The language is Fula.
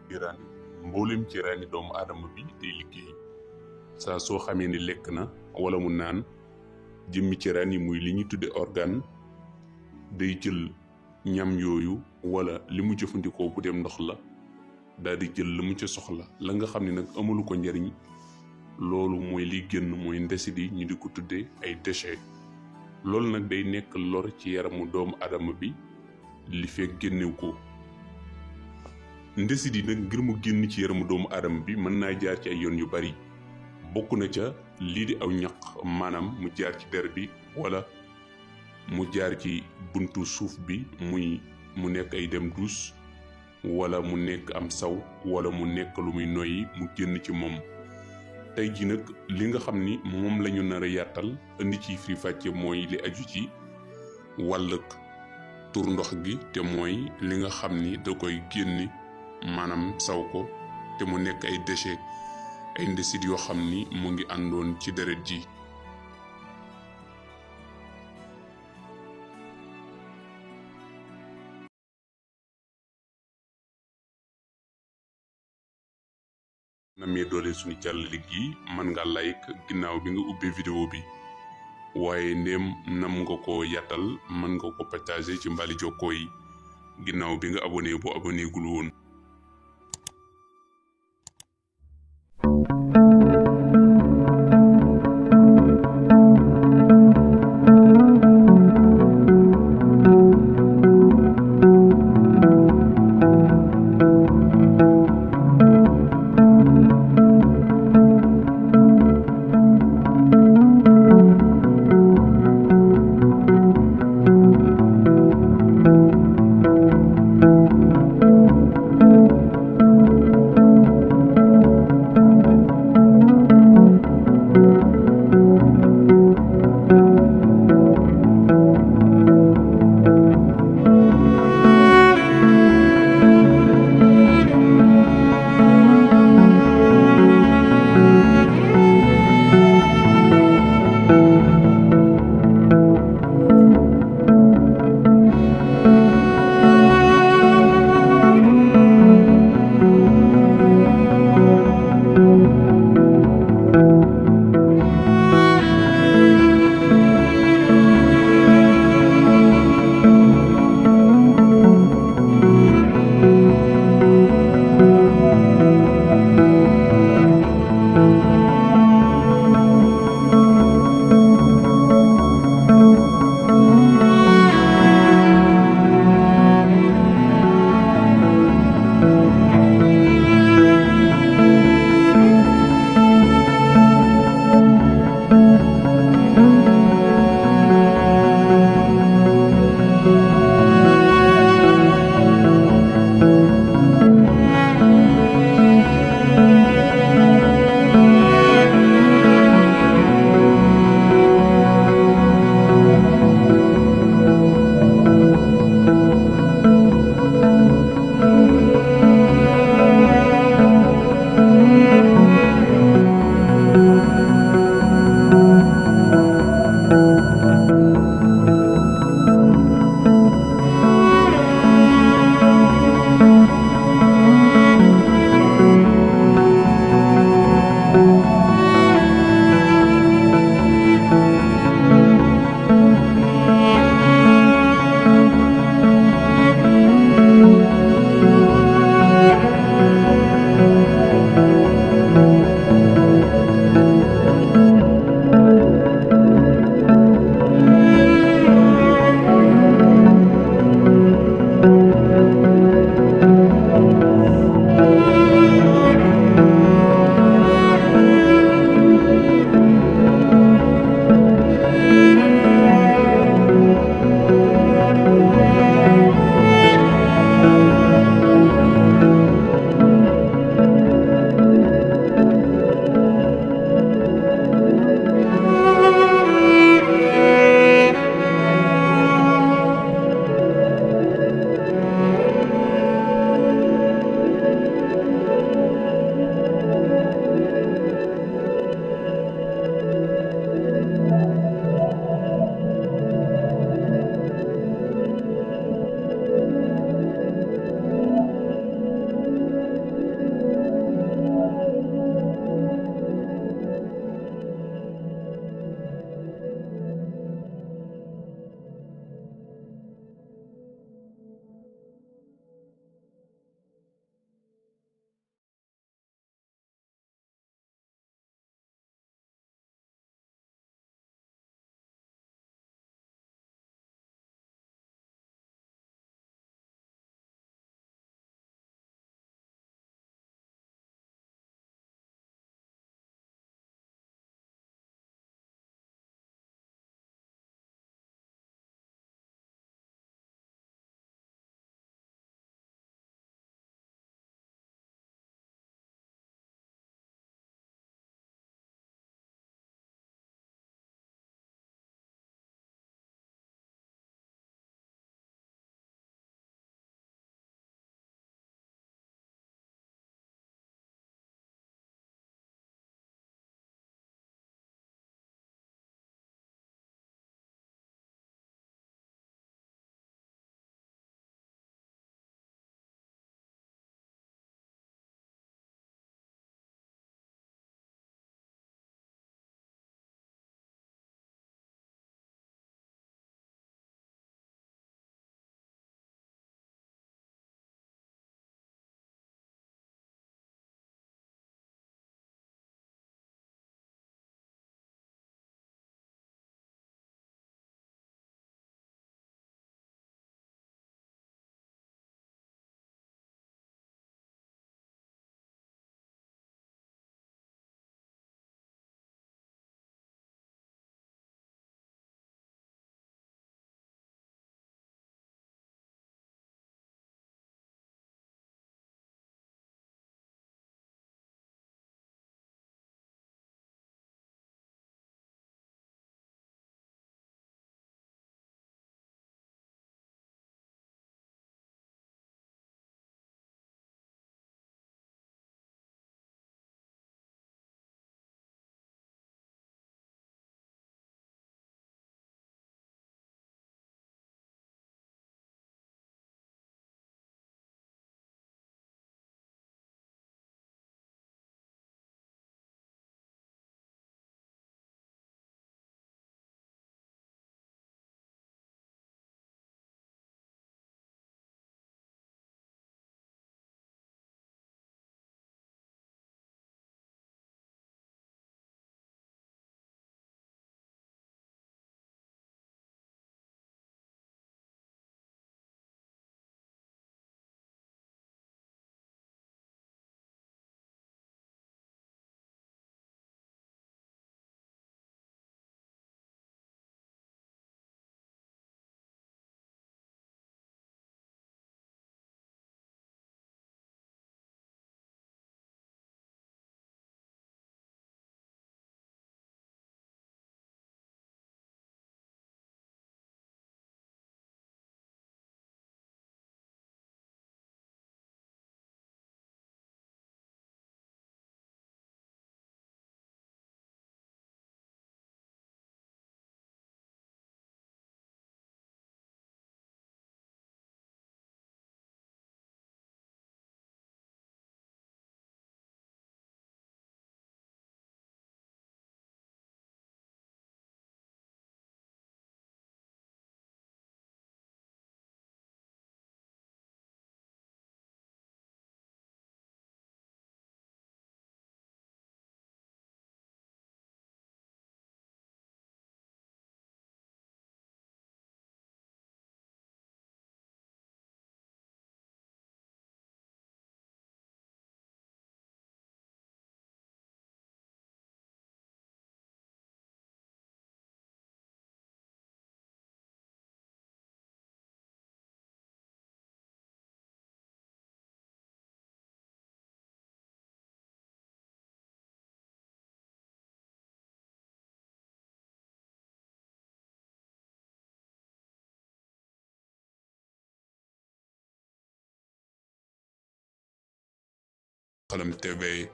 cëraan mboolem cëraani doomu aadama bi day liggéey saa soo xamee ni lekk na wala mu naan jëmmi cëraan yi muy li ñu tudde organe day jël ñam yooyu wala li mu jëfandikoo bu dem ndox la daal di jël la mu ca soxla la nga xam ne nag amalu ko njariñ loolu mooy liy génn mooy ndesit yi ñu di ko tudde ay déchets loolu nag day nekk lor ci yaramu doomu aadama bi li fekk génnew ko ndesit yi nag ngir mu génn ci yaramu doomu aadama bi mën naa jaar ci ay yoon yu bari bokk na ca lii di aw ñaq maanaam mu jaar ci der bi wala mu jaar ci buntu suuf bi mu nekk ay dem duus wala mu nekk am saw wala mu nekk lu muy noyyi mu génn ci moom tey ji nag li nga xam ni moom lañu nar a yàttal indi ci firi fàcce mooy li aju ci wàllug tur ndox gi te mooy li nga xam ni da koy génni maanaam saw ko te mu nekk ay déchets ay ndesit yoo xam ni mu ngi àndoon ci deret ji na mee doole suñu jàllale gi mën nga like ginnaaw bi nga ubbee vidéo bi waaye ndéem nam nga ko yàttal mën nga ko partager ci mbali jokkoo yi ginnaaw bi nga abonné boo abonné gul woon Xalam TV